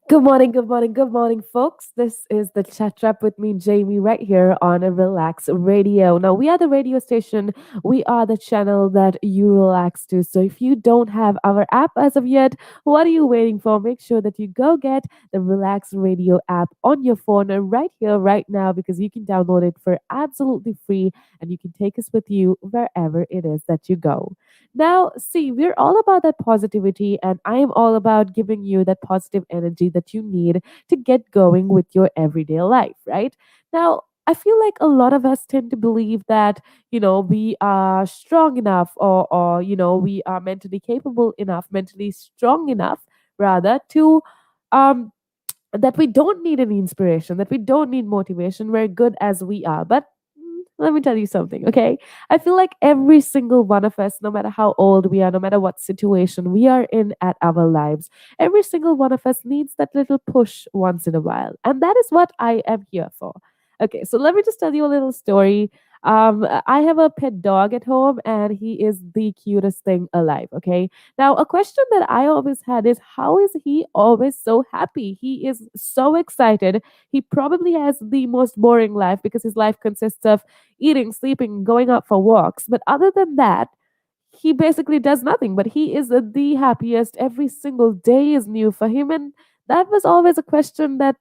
Good morning, good morning, good morning, folks. This is the Chat Trap with me, Jamie, right here on a Relax Radio. Now, we are the radio station. We are the channel that you relax to. So, if you don't have our app as of yet, what are you waiting for? Make sure that you go get the Relax Radio app on your phone right here, right now, because you can download it for absolutely free and you can take us with you wherever it is that you go. Now, see, we're all about that positivity, and I am all about giving you that positive energy that you need to get going with your everyday life, right? Now, I feel like a lot of us tend to believe that, we are strong enough or we are mentally capable enough, mentally strong enough, rather, to um, that we don't need any inspiration, that we don't need motivation. We're good as we are. But let me tell you something, okay? I feel like every single one of us, no matter how old we are, no matter what situation we are in at our lives, every single one of us needs that little push once in a while. And that is what I am here for. Okay, so let me just tell you a little story. I have a pet dog at home, and he is the cutest thing alive. Okay, now, a question that I always had is how is he always so happy? He is so excited. He probably has the most boring life because his life consists of eating, sleeping, going out for walks. But other than that, he basically does nothing. But he is the happiest. Every single day is new for him. And that was always a question that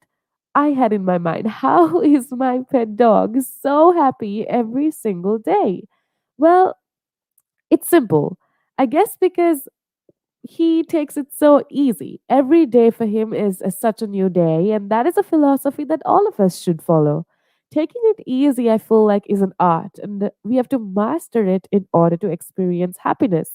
I had in my mind. How is my pet dog so happy every single day? Well, it's simple. I guess because he takes it so easy. Every day for him is such a new day, and that is a philosophy that all of us should follow. Taking it easy, I feel like, is an art, and we have to master it in order to experience happiness.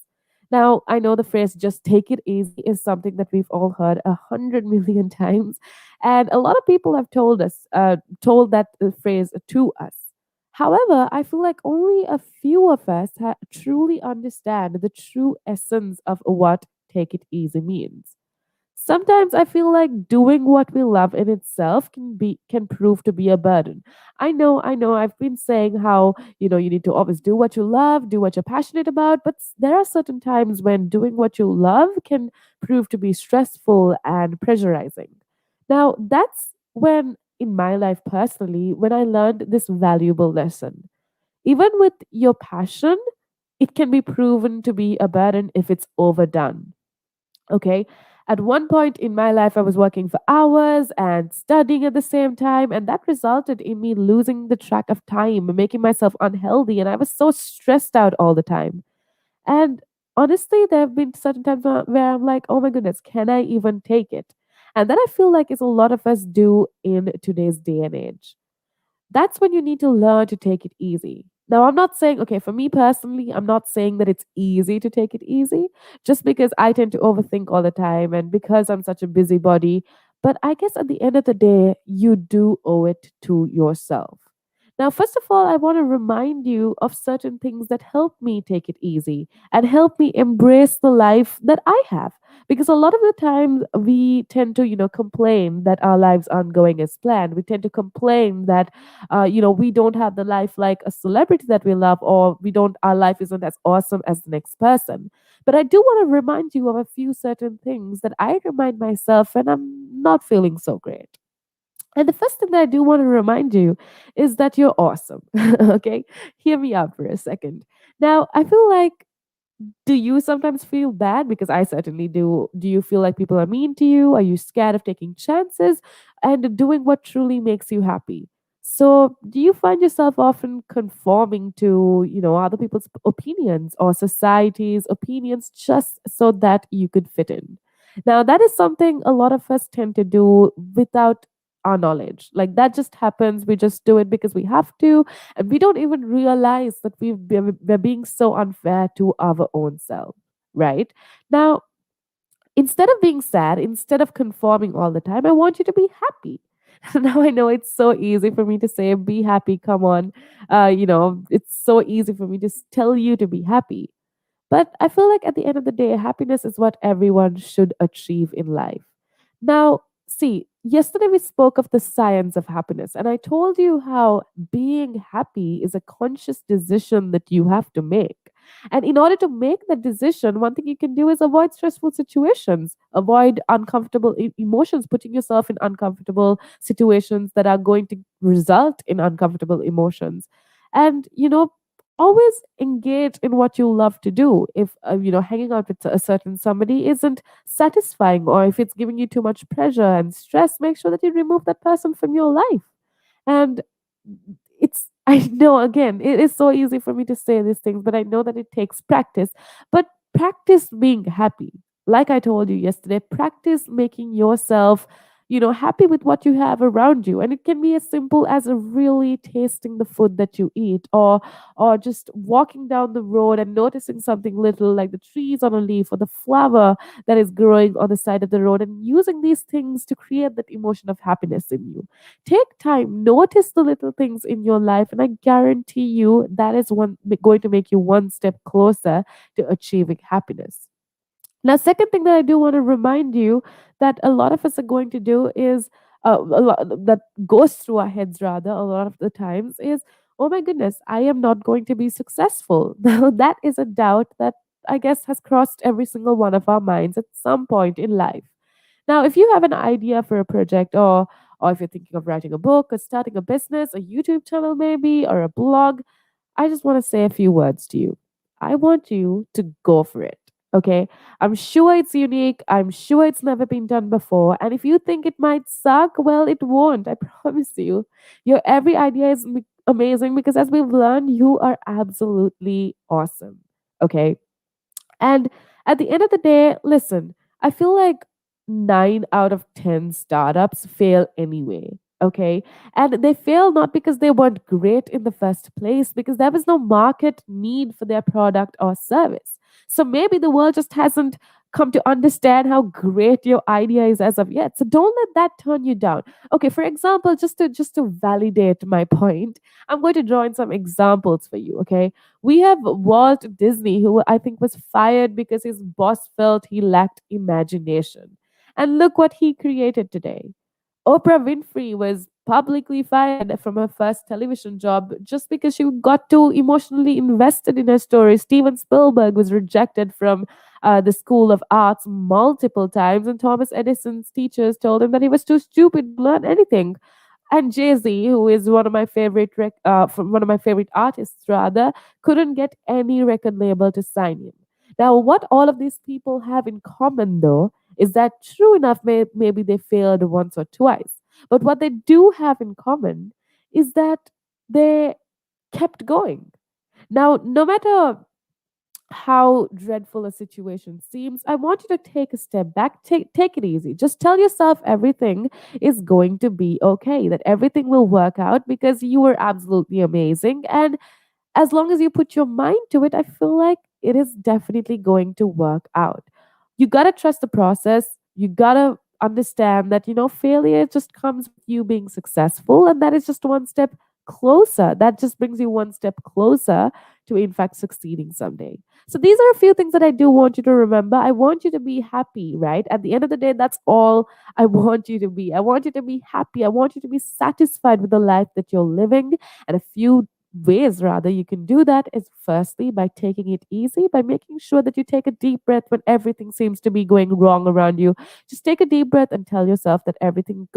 Now, I know the phrase just take it easy is something that we've all heard 100 million times, and a lot of people have told that phrase to us. However, I feel like only a few of us truly understand the true essence of what take it easy means. Sometimes I feel like doing what we love in itself can prove to be a burden. I know I've been saying how, you need to always do what you love, do what you're passionate about, but there are certain times when doing what you love can prove to be stressful and pressurizing. Now, that's when in my life personally when I learned this valuable lesson. Even with your passion, it can be proven to be a burden if it's overdone. Okay. At one point in my life, I was working for hours and studying at the same time, and that resulted in me losing the track of time, making myself unhealthy, and I was so stressed out all the time. And honestly, there have been certain times where I'm like, oh my goodness, can I even take it? And that I feel like is a lot of us do in today's day and age. That's when you need to learn to take it easy. Now, I'm not saying, okay, for me personally, I'm not saying that it's easy to take it easy just because I tend to overthink all the time and because I'm such a busybody. But I guess at the end of the day, you do owe it to yourself. Now, first of all, I want to remind you of certain things that help me take it easy and help me embrace the life that I have. Because a lot of the time we tend to, complain that our lives aren't going as planned. We tend to complain that we don't have the life like a celebrity that we love, or our life isn't as awesome as the next person. But I do want to remind you of a few certain things that I remind myself when I'm not feeling so great. And the first thing that I do want to remind you is that you're awesome. Okay, hear me out for a second. Now, I feel like, do you sometimes feel bad? Because I certainly do. Do you feel like people are mean to you? Are you scared of taking chances and doing what truly makes you happy? So, do you find yourself often conforming to, other people's opinions or society's opinions just so that you could fit in? Now, that is something a lot of us tend to do without our knowledge. Like that just happens. We just do it because we have to, and we don't even realize that we're being so unfair to our own self, right? Now, instead of being sad, instead of conforming all the time, I want you to be happy. Now I know it's so easy for me to say be happy, come on. It's so easy for me to tell you to be happy, but I feel like at the end of the day, happiness is what everyone should achieve in life. Now, see, yesterday we spoke of the science of happiness, and I told you how being happy is a conscious decision that you have to make. And in order to make that decision, one thing you can do is avoid stressful situations, avoid uncomfortable emotions, putting yourself in uncomfortable situations that are going to result in uncomfortable emotions. And, always engage in what you love to do. If, hanging out with a certain somebody isn't satisfying, or if it's giving you too much pressure and stress, make sure that you remove that person from your life. And I know, again, it is so easy for me to say these things, but I know that it takes practice. But practice being happy. Like I told you yesterday, practice making yourself, happy with what you have around you. And it can be as simple as a really tasting the food that you eat, or just walking down the road and noticing something little like the trees on a leaf or the flower that is growing on the side of the road, and using these things to create that emotion of happiness in you. Take time, notice the little things in your life, and I guarantee you that is going to make you one step closer to achieving happiness. Now, second thing that I do want to remind you that a lot of us are going to do is, that goes through our heads rather a lot of the times, is, oh my goodness, I am not going to be successful. Now, that is a doubt that I guess has crossed every single one of our minds at some point in life. Now, if you have an idea for a project, or if you're thinking of writing a book or starting a business, a YouTube channel maybe, or a blog, I just want to say a few words to you. I want you to go for it. Okay. I'm sure it's unique. I'm sure it's never been done before. And if you think it might suck, well, it won't. I promise you. Your every idea is amazing, because as we've learned, you are absolutely awesome. Okay. And at the end of the day, listen, I feel like 9 out of 10 startups fail anyway. Okay. And they fail not because they weren't great in the first place, because there was no market need for their product or service. So maybe the world just hasn't come to understand how great your idea is as of yet. So don't let that turn you down. Okay, for example, just to validate my point, I'm going to draw in some examples for you. Okay, we have Walt Disney, who I think was fired because his boss felt he lacked imagination. And look what he created today. Oprah Winfrey was publicly fired from her first television job just because she got too emotionally invested in her story. Steven Spielberg was rejected from the School of Arts multiple times, and Thomas Edison's teachers told him that he was too stupid to learn anything. And Jay Z, who is one of my favorite artists, rather, couldn't get any record label to sign him. Now, what all of these people have in common, though, is that true enough, maybe they failed once or twice. But what they do have in common is that they kept going. Now, no matter how dreadful a situation seems, I want you to take a step back, take it easy. Just tell yourself everything is going to be okay, that everything will work out because you are absolutely amazing. And as long as you put your mind to it, I feel like it is definitely going to work out. You got to trust the process. You got to understand that, failure just comes with you being successful. And that is just one step closer. That just brings you one step closer to, in fact, succeeding someday. So these are a few things that I do want you to remember. I want you to be happy, right? At the end of the day, that's all I want you to be. I want you to be happy. I want you to be satisfied with the life that you're living. And a few ways rather you can do that is, firstly, by taking it easy, by making sure that you take a deep breath when everything seems to be going wrong around you. Just take a deep breath and tell yourself that everything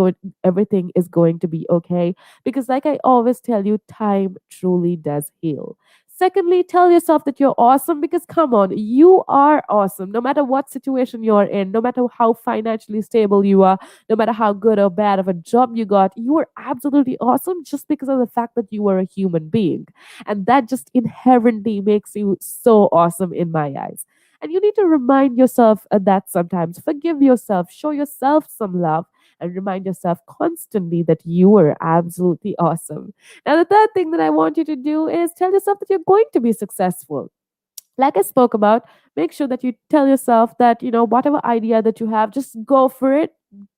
is going to be okay, because like I always tell you, time truly does heal. Secondly, tell yourself that you're awesome, because come on, you are awesome. No matter what situation you're in, no matter how financially stable you are, no matter how good or bad of a job you got, you are absolutely awesome just because of the fact that you are a human being. And that just inherently makes you so awesome in my eyes. And you need to remind yourself that sometimes. Forgive yourself, show yourself some love, and remind yourself constantly that you are absolutely awesome. Now, the third thing that I want you to do is tell yourself that you're going to be successful. Like I spoke about, make sure that you tell yourself that, whatever idea that you have, just go for it.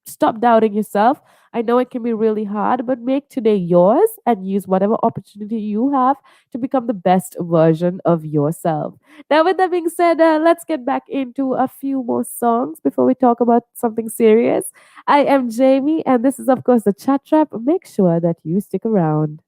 Stop doubting yourself. I know it can be really hard, but make today yours and use whatever opportunity you have to become the best version of yourself. Now, with that being said, let's get back into a few more songs before we talk about something serious. I am Jamie, and this is, of course, the Chat Trap. Make sure that you stick around.